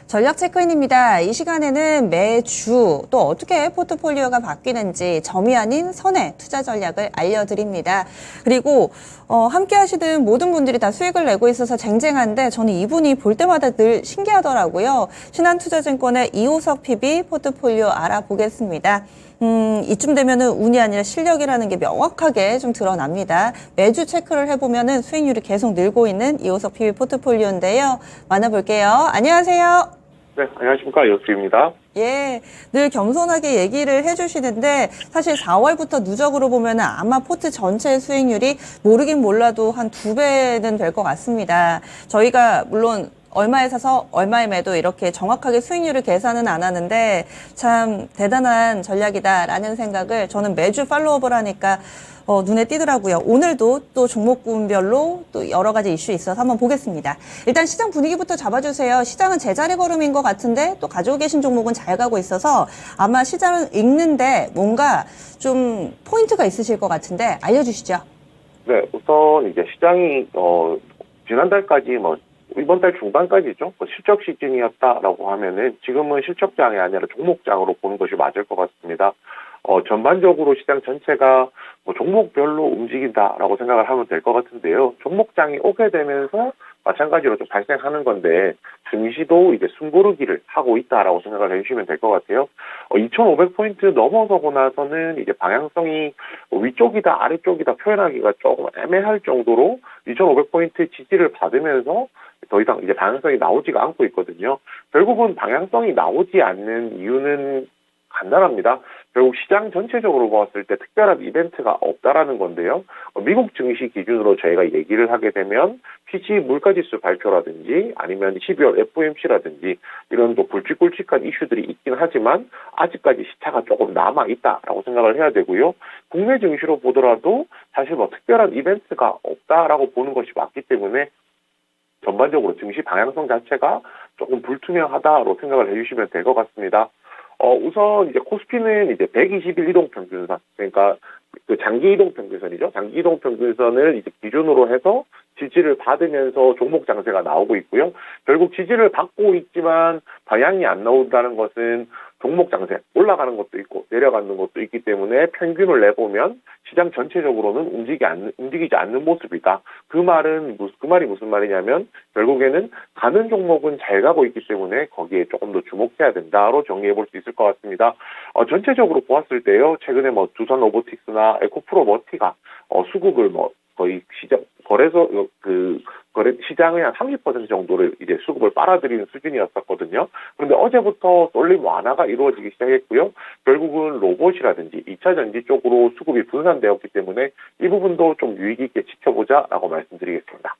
전략 체크인입니다. 이 시간에는 매주 또 어떻게 포트폴리오가 바뀌는지 점이 아닌 선의 투자 전략을 알려드립니다. 그리고 함께 하시는 모든 분들이 다 수익을 내고 있어서 쟁쟁한데 저는 이분이 볼 때마다 늘 신기하더라고요. 신한투자증권의 이호석 PB 포트폴리오 알아보겠습니다. 이쯤 되면은 운이 아니라 실력이라는 게 명확하게 좀 드러납니다. 매주 체크를 해보면은 수익률이 계속 늘고 있는 이호석 PB 포트폴리오인데요. 만나볼게요. 안녕하세요. 네, 안녕하십니까. 이호석입니다. 예, 늘 겸손하게 얘기를 해주시는데 사실 4월부터 누적으로 보면은 아마 포트 전체 수익률이 모르긴 몰라도 한 2배는 될 것 같습니다. 저희가 물론 얼마에 사서 얼마에 매도 이렇게 정확하게 수익률을 계산은 안 하는데 참 대단한 전략이다라는 생각을 저는 매주 팔로우업을 하니까 눈에 띄더라고요. 오늘도 또 종목군별로 또 여러 가지 이슈 있어서 한번 보겠습니다. 일단 시장 분위기부터 잡아주세요. 시장은 제자리 걸음인 것 같은데 또 가지고 계신 종목은 잘 가고 있어서 아마 시장을 읽는데 뭔가 좀 포인트가 있으실 것 같은데 알려주시죠. 네, 우선 이제 시장이 지난달까지 이번 달 중반까지죠. 실적 시즌이었다라고 하면은 지금은 실적장이 아니라 종목장으로 보는 것이 맞을 것 같습니다. 전반적으로 시장 전체가 종목별로 움직인다라고 생각을 하면 될 것 같은데요. 종목장이 오게 되면서 마찬가지로 좀 발생하는 건데 증시도 이제 숨고르기를 하고 있다라고 생각을 해주시면 될 것 같아요. 2,500포인트 넘어서고 나서는 이제 방향성이 위쪽이다 아래쪽이다 표현하기가 조금 애매할 정도로 2,500포인트 지지를 받으면서 더 이상 이제 방향성이 나오지가 않고 있거든요. 결국은 방향성이 나오지 않는 이유는 간단합니다. 결국 시장 전체적으로 보았을 때 특별한 이벤트가 없다라는 건데요. 미국 증시 기준으로 저희가 얘기를 하게 되면 PCE 물가지수 발표라든지 아니면 12월 FOMC라든지 이런 또 굵직굵직한 이슈들이 있긴 하지만 아직까지 시차가 조금 남아있다라고 생각을 해야 되고요. 국내 증시로 보더라도 사실 특별한 이벤트가 없다라고 보는 것이 맞기 때문에 전반적으로 증시 방향성 자체가 조금 불투명하다로 생각을 해주시면 될 것 같습니다. 우선 이제 코스피는 이제 120일 이동 평균선, 그러니까 그 장기 이동 평균선이죠. 장기 이동 평균선을 이제 기준으로 해서 지지를 받으면서 종목 장세가 나오고 있고요. 결국 지지를 받고 있지만 방향이 안 나온다는 것은 종목 장세, 올라가는 것도 있고 내려가는 것도 있기 때문에 평균을 내보면 시장 전체적으로는 움직이지 않는 모습이다. 그 말이 무슨 말이냐면 결국에는 가는 종목은 잘 가고 있기 때문에 거기에 조금 더 주목해야 된다로 정리해 볼 수 있을 것 같습니다. 전체적으로 보았을 때요. 최근에 두산 로보틱스나 에코프로 머티가 수급을 거의 시장의 한 30% 정도를 이제 수급을 빨아들이는 수준이었었거든요. 그런데 어제부터 쏠림 완화가 이루어지기 시작했고요. 결국은 로봇이라든지 2차 전지 쪽으로 수급이 분산되었기 때문에 이 부분도 좀 유의 있게 지켜보자라고 말씀드리겠습니다.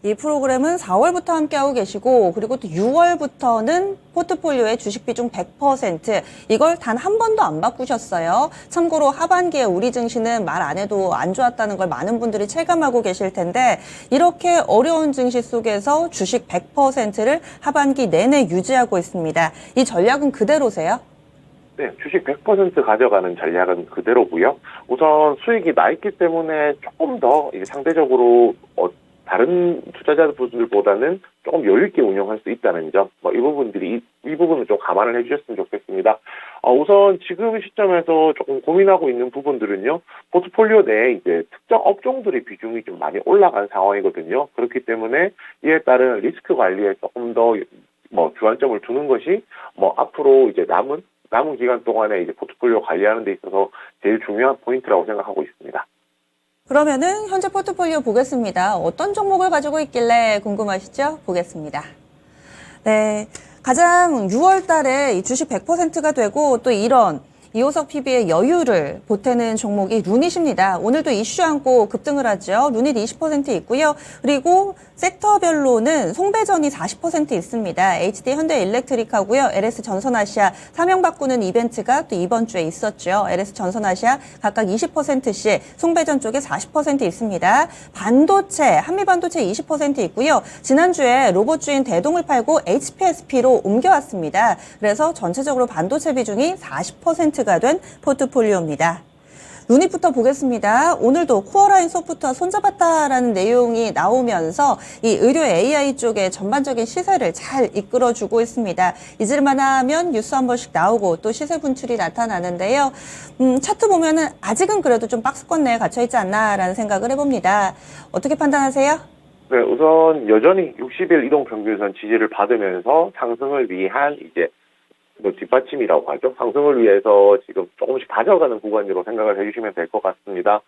이 프로그램은 4월부터 함께하고 계시고 그리고 또 6월부터는 포트폴리오의 주식 비중 100% 이걸 단 한 번도 안 바꾸셨어요. 참고로 하반기에 우리 증시는 말 안 해도 안 좋았다는 걸 많은 분들이 체감하고 계실 텐데 이렇게 어려운 증시 속에서 주식 100%를 하반기 내내 유지하고 있습니다. 이 전략은 그대로세요? 네, 주식 100% 가져가는 전략은 그대로고요. 우선 수익이 나 있기 때문에 조금 더 상대적으로 다른 투자자분들보다는 조금 여유있게 운영할 수 있다는 점, 이 부분을 좀 감안을 해주셨으면 좋겠습니다. 우선 지금 시점에서 조금 고민하고 있는 부분들은요, 포트폴리오 내에 이제 특정 업종들의 비중이 좀 많이 올라간 상황이거든요. 그렇기 때문에 이에 따른 리스크 관리에 조금 더 주안점을 두는 것이 앞으로 이제 남은 기간 동안에 이제 포트폴리오 관리하는 데 있어서 제일 중요한 포인트라고 생각하고 있습니다. 그러면은 현재 포트폴리오 보겠습니다. 어떤 종목을 가지고 있길래 궁금하시죠? 보겠습니다. 네, 가장 6월 달에 이 주식 100%가 되고 또 이런 이호석 PB의 여유를 보태는 종목이 루닛입니다. 오늘도 이슈 안고 급등을 하죠. 루닛 20% 있고요. 그리고 섹터별로는 송배전이 40% 있습니다. HD 현대일렉트릭하고요. LS 전선아시아 사명 바꾸는 이벤트가 또 이번 주에 있었죠. LS 전선아시아 각각 20%씩 송배전 쪽에 40% 있습니다. 반도체, 한미반도체 20% 있고요. 지난주에 로봇주인 대동을 팔고 HPSP로 옮겨왔습니다. 그래서 전체적으로 반도체 비중이 40%가 된 포트폴리오입니다. 루닛부터 보겠습니다. 오늘도 코어라인 소프트와 손잡았다라는 내용이 나오면서 이 의료 AI 쪽에 전반적인 시세를 잘 이끌어주고 있습니다. 잊을만하면 뉴스 한 번씩 나오고 또 시세 분출이 나타나는데요. 차트 보면은 아직은 그래도 좀 박스권 내에 갇혀있지 않나라는 생각을 해봅니다. 어떻게 판단하세요? 네, 우선 여전히 60일 이동평균선 지지를 받으면서 상승을 위한 이제 뭐 뒷받침이라고 하죠. 상승을 위해서 지금 조금씩 다져가는 구간으로 생각을 해주시면 될 것 같습니다.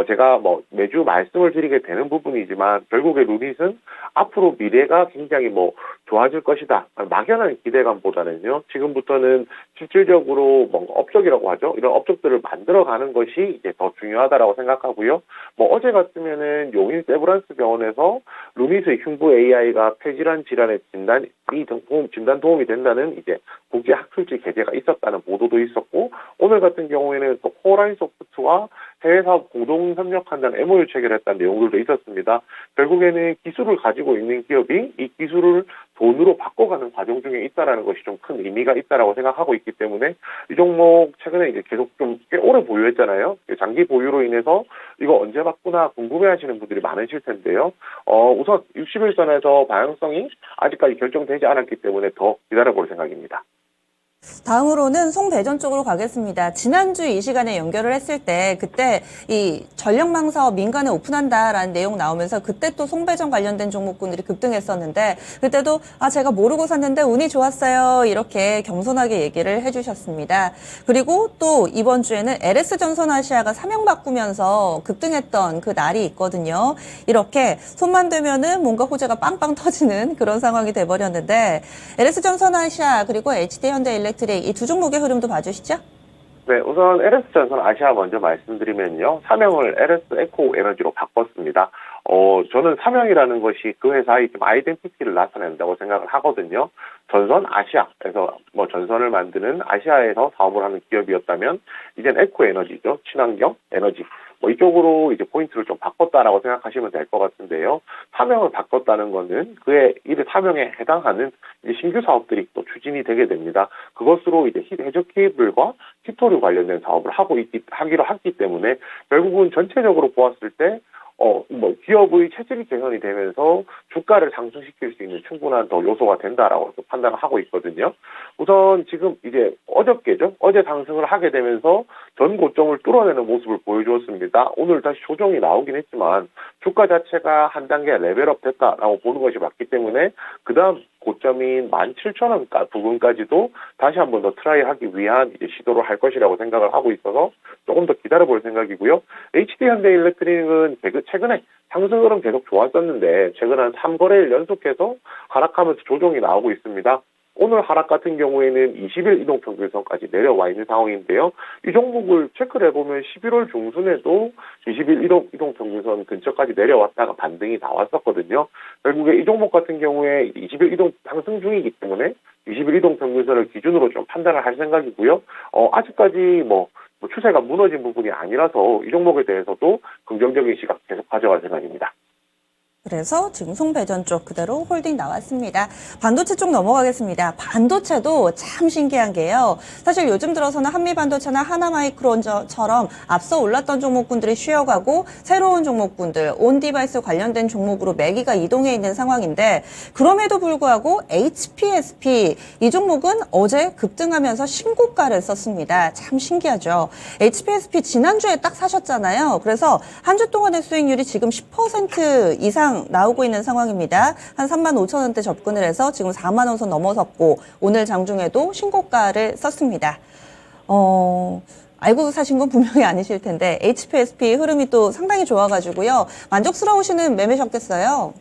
제가 뭐 매주 말씀을 드리게 되는 부분이지만 결국에 루닛은 앞으로 미래가 굉장히 뭐 좋아질 것이다. 막연한 기대감보다는요. 지금부터는 실질적으로 뭔가 업적이라고 하죠. 이런 업적들을 만들어가는 것이 이제 더 중요하다라고 생각하고요. 뭐 어제 같으면은 용인 세브란스 병원에서 루닛의 흉부 AI가 폐질환 질환의 진단 도움이 된다는 이제 국제 학술지 게재가 있었다는 보도도 있었고, 오늘 같은 경우에는 또 코어라인 소프트와 해외 사업 공동 협력한다는 MOU 체결했다는 내용들도 있었습니다. 결국에는 기술을 가지고 있는 기업이 이 기술을 돈으로 바꿔가는 과정 중에 있다라는 것이 좀 큰 의미가 있다라고 생각하고 있기 때문에 이 종목 최근에 이제 계속 좀 꽤 오래 보유했잖아요. 장기 보유로 인해서 이거 언제 바꾸나 궁금해하시는 분들이 많으실 텐데요. 우선 60일선에서 방향성이 아직까지 결정되지 않았기 때문에 더 기다려볼 생각입니다. 다음으로는 송배전 쪽으로 가겠습니다. 지난주 이 시간에 연결을 했을 때 그때 이 전력망 사업 민간에 오픈한다라는 내용 나오면서 그때 또 송배전 관련된 종목군들이 급등했었는데 그때도 제가 모르고 샀는데 운이 좋았어요. 이렇게 겸손하게 얘기를 해주셨습니다. 그리고 또 이번 주에는 LS전선아시아가 사명 바꾸면서 급등했던 그 날이 있거든요. 이렇게 손만 대면은 뭔가 호재가 빵빵 터지는 그런 상황이 돼버렸는데 LS전선아시아 그리고 HD현대일렉트릭 이 두 종목의 흐름도 봐주시죠. 네, 우선 LS전선 아시아 먼저 말씀드리면요. 사명을 LS 에코 에너지로 바꿨습니다. 저는 사명이라는 것이 그 회사의 좀 아이덴티티를 나타낸다고 생각을 하거든요. 전선 아시아에서 뭐 전선을 만드는 아시아에서 사업을 하는 기업이었다면 이젠 에코 에너지죠. 친환경 에너지. 뭐 이쪽으로 이제 포인트를 좀 바꿨다라고 생각하시면 될 것 같은데요. 사명을 바꿨다는 거는 그의 이를 사명에 해당하는 이제 신규 사업들이 또 추진이 되게 됩니다. 그것으로 이제 해적 케이블과 히토류 관련된 사업을 하기로 했기 때문에 결국은 전체적으로 보았을 때 기업의 체질이 개선이 되면서 주가를 상승시킬 수 있는 충분한 더 요소가 된다라고 판단을 하고 있거든요. 우선 지금 이제 어저께죠. 어제 상승을 하게 되면서 전 고점을 뚫어내는 모습을 보여주었습니다. 오늘 다시 조정이 나오긴 했지만 주가 자체가 한 단계 레벨업 됐다라고 보는 것이 맞기 때문에 그 다음 고점인 17,000원 부분까지도 다시 한 번 더 트라이하기 위한 이제 시도를 할 것이라고 생각을 하고 있어서 조금 더 기다려볼 생각이고요. HD현대일렉트릭은 최근에 상승 흐름 계속 좋았었는데 최근 한 3거래일 연속해서 하락하면서 조정이 나오고 있습니다. 오늘 하락 같은 경우에는 20일 이동평균선까지 내려와 있는 상황인데요. 이 종목을 체크를 해보면 11월 중순에도 20일 이동평균선 근처까지 내려왔다가 반등이 나왔었거든요. 결국에 이 종목 같은 경우에 20일 이동 상승 중이기 때문에 20일 이동평균선을 기준으로 좀 판단을 할 생각이고요. 아직까지 추세가 무너진 부분이 아니라서 이 종목에 대해서도 긍정적인 시각 계속 가져갈 생각입니다. 그래서 지금 송배전 쪽 그대로 홀딩 나왔습니다. 반도체 쪽 넘어가겠습니다. 반도체도 참 신기한 게요. 사실 요즘 들어서는 한미반도체나 하나마이크론처럼 앞서 올랐던 종목군들이 쉬어가고 새로운 종목군들, 온디바이스 관련된 종목으로 매기가 이동해 있는 상황인데 그럼에도 불구하고 HPSP 이 종목은 어제 급등하면서 신고가를 썼습니다. 참 신기하죠. HPSP 지난주에 딱 사셨잖아요. 그래서 한 주 동안의 수익률이 지금 10% 이상 나오고 있는 상황입니다. 한 35,000원대 접근을 해서 지금 4만 원 선 넘어섰고 오늘 장중에도 신고가를 썼습니다. 알고 사신 건 분명히 아니실 텐데 HPSP 흐름이 또 상당히 좋아가지고요. 만족스러우시는 매매셨겠어요?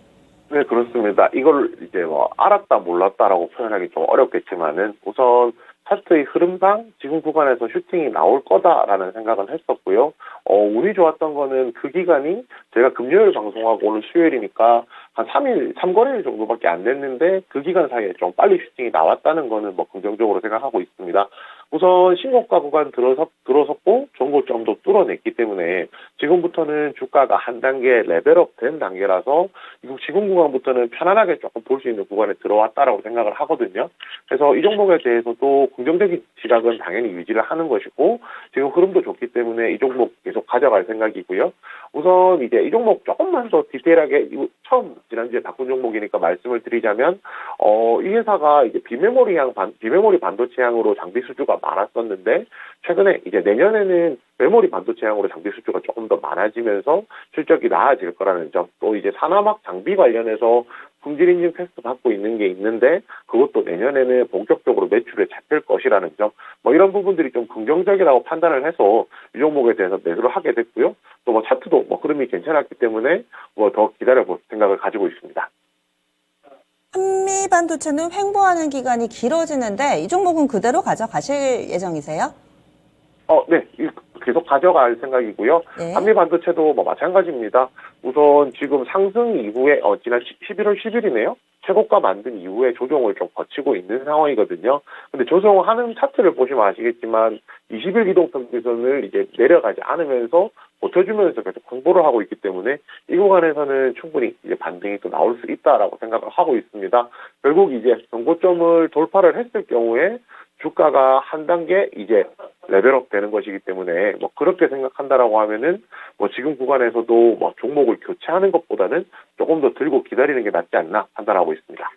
네, 그렇습니다. 이걸 이제 알았다 몰랐다라고 표현하기 좀 어렵겠지만은 우선 차트의 흐름상 지금 구간에서 슈팅이 나올 거다라는 생각은 했었고요. 운이 좋았던 거는 그 기간이 제가 금요일 방송하고 오늘 수요일이니까 한 3거래일 정도밖에 안 됐는데 그 기간 사이에 좀 빨리 슈팅이 나왔다는 거는 긍정적으로 생각하고 있습니다. 우선 신고가 구간 들어섰고 정고점도 뚫어냈기 때문에 지금부터는 주가가 한 단계 레벨업 된 단계라서 지금 구간부터는 편안하게 조금 볼 수 있는 구간에 들어왔다라고 생각을 하거든요. 그래서 이 종목에 대해서도 긍정적인 시각은 당연히 유지를 하는 것이고 지금 흐름도 좋기 때문에 이 종목 계속 가져갈 생각이고요. 우선 이제 이 종목 조금만 더 디테일하게 처음 지난주에 바꾼 종목이니까 말씀을 드리자면 이 회사가 이제 비메모리 반도체향으로 장비 수주가 많았었는데 최근에 이제 내년에는 메모리 반도체향으로 장비 수주가 조금 더 많아지면서 실적이 나아질 거라는 점, 또 이제 산화막 장비 관련해서 품질 인증 테스트 받고 있는 게 있는데 그것도 내년에는 본격적으로 매출에 잡힐 것이라는 점, 이런 부분들이 좀 긍정적이라고 판단을 해서 이 종목에 대해서 매수를 하게 됐고요. 또 차트도 흐름이 괜찮았기 때문에 더 기다려볼 생각을 가지고 있습니다. 한미 반도체는 횡보하는 기간이 길어지는데 이 종목은 그대로 가져가실 예정이세요? 네. 계속 가져갈 생각이고요. 네. 한미 반도체도 마찬가지입니다. 우선 지금 상승 이후에 지난 11월 10일이네요. 최고가 만든 이후에 조정을 좀 거치고 있는 상황이거든요. 근데 조정하는 차트를 보시면 아시겠지만 20일 이동평균선을 이제 내려가지 않으면서 버텨주면서 계속 공부를 하고 있기 때문에 이 구간에서는 충분히 이제 반등이 또 나올 수 있다라고 생각을 하고 있습니다. 결국 이제 정고점을 돌파를 했을 경우에 주가가 한 단계 이제 레벨업 되는 것이기 때문에 그렇게 생각한다라고 하면은 지금 구간에서도 종목을 교체하는 것보다는 조금 더 들고 기다리는 게 낫지 않나 판단하고 있습니다.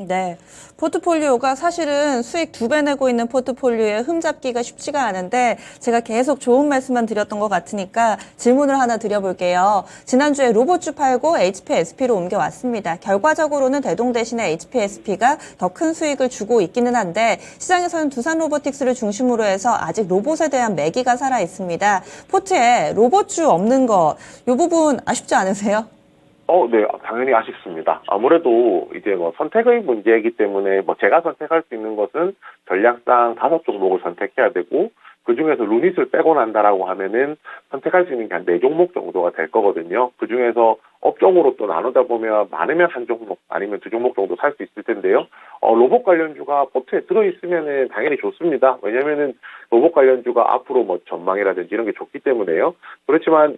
네. 포트폴리오가 사실은 수익 2배 내고 있는 포트폴리오에 흠잡기가 쉽지가 않은데 제가 계속 좋은 말씀만 드렸던 것 같으니까 질문을 하나 드려볼게요. 지난주에 로봇주 팔고 HPSP로 옮겨왔습니다. 결과적으로는 대동 대신에 HPSP가 더 큰 수익을 주고 있기는 한데 시장에서는 두산 로보틱스를 중심으로 해서 아직 로봇에 대한 매기가 살아있습니다. 포트에 로봇주 없는 거, 이 부분 아쉽지 않으세요? 네, 당연히 아쉽습니다. 아무래도 이제 선택의 문제이기 때문에 제가 선택할 수 있는 것은 전략상 5종목을 선택해야 되고 그 중에서 루닛을 빼고 난다라고 하면은 선택할 수 있는 게 한 4종목 정도가 될 거거든요. 그 중에서 업종으로 또 나누다 보면 많으면 1종목 아니면 2종목 정도 살 수 있을 텐데요. 로봇 관련주가 포트에 들어있으면은 당연히 좋습니다. 왜냐면은 로봇 관련주가 앞으로 전망이라든지 이런 게 좋기 때문에요. 그렇지만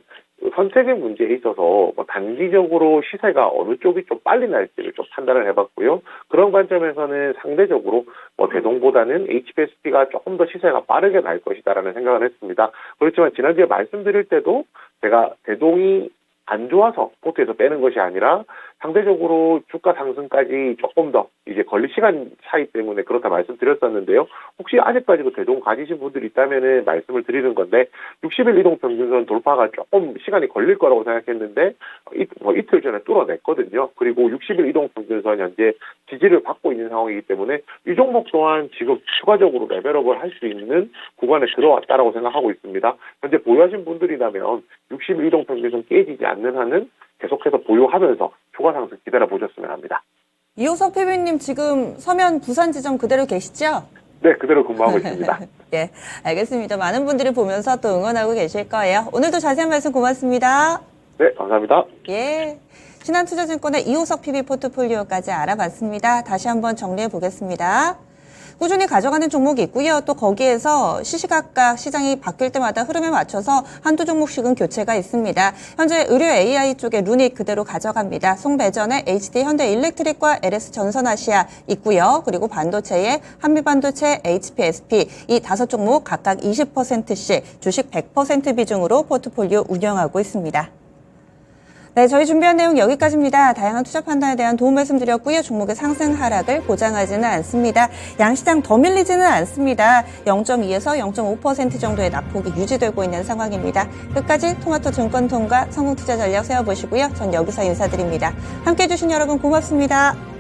선택의 문제에 있어서 단기적으로 시세가 어느 쪽이 좀 빨리 날지를 좀 판단을 해봤고요. 그런 관점에서는 상대적으로 대동보다는 HPSP가 조금 더 시세가 빠르게 날 것이다라는 생각을 했습니다. 그렇지만 지난주에 말씀드릴 때도 제가 대동이 안 좋아서 포트에서 빼는 것이 아니라 상대적으로 주가 상승까지 조금 더 이제 걸릴 시간 차이 때문에 그렇다 말씀드렸었는데요. 혹시 아직까지도 대동 가지신 분들이 있다면은 말씀을 드리는 건데 60일 이동 평균선 돌파가 조금 시간이 걸릴 거라고 생각했는데 이틀 전에 뚫어냈거든요. 그리고 60일 이동 평균선 현재 지지를 받고 있는 상황이기 때문에 이 종목 또한 지금 추가적으로 레벨업을 할 수 있는 구간에 들어왔다라고 생각하고 있습니다. 현재 보유하신 분들이라면 60일 이동 평균선 깨지지 않는 한은 계속해서 보유하면서 추가 상승 기다려 보셨으면 합니다. 이호석 PB님 지금 서면 부산 지점 그대로 계시죠? 네, 그대로 근무하고 있습니다. 예, 알겠습니다. 많은 분들이 보면서 또 응원하고 계실 거예요. 오늘도 자세한 말씀 고맙습니다. 네, 감사합니다. 예. 신한투자증권의 이호석 PB 포트폴리오까지 알아봤습니다. 다시 한번 정리해 보겠습니다. 꾸준히 가져가는 종목이 있고요. 또 거기에서 시시각각 시장이 바뀔 때마다 흐름에 맞춰서 한두 종목씩은 교체가 있습니다. 현재 의료 AI 쪽에 루닛 그대로 가져갑니다. 송배전에 HD 현대일렉트릭과 LS전선아시아 있고요. 그리고 반도체에 한미반도체, HPSP 이 5종목 각각 20%씩 주식 100% 비중으로 포트폴리오 운영하고 있습니다. 네, 저희 준비한 내용 여기까지입니다. 다양한 투자 판단에 대한 도움 말씀드렸고요. 종목의 상승 하락을 보장하지는 않습니다. 양시장 더 밀리지는 않습니다. 0.2에서 0.5% 정도의 낙폭이 유지되고 있는 상황입니다. 끝까지 토마토 증권통과 성공투자 전략 세워보시고요. 전 여기서 인사드립니다. 함께해 주신 여러분 고맙습니다.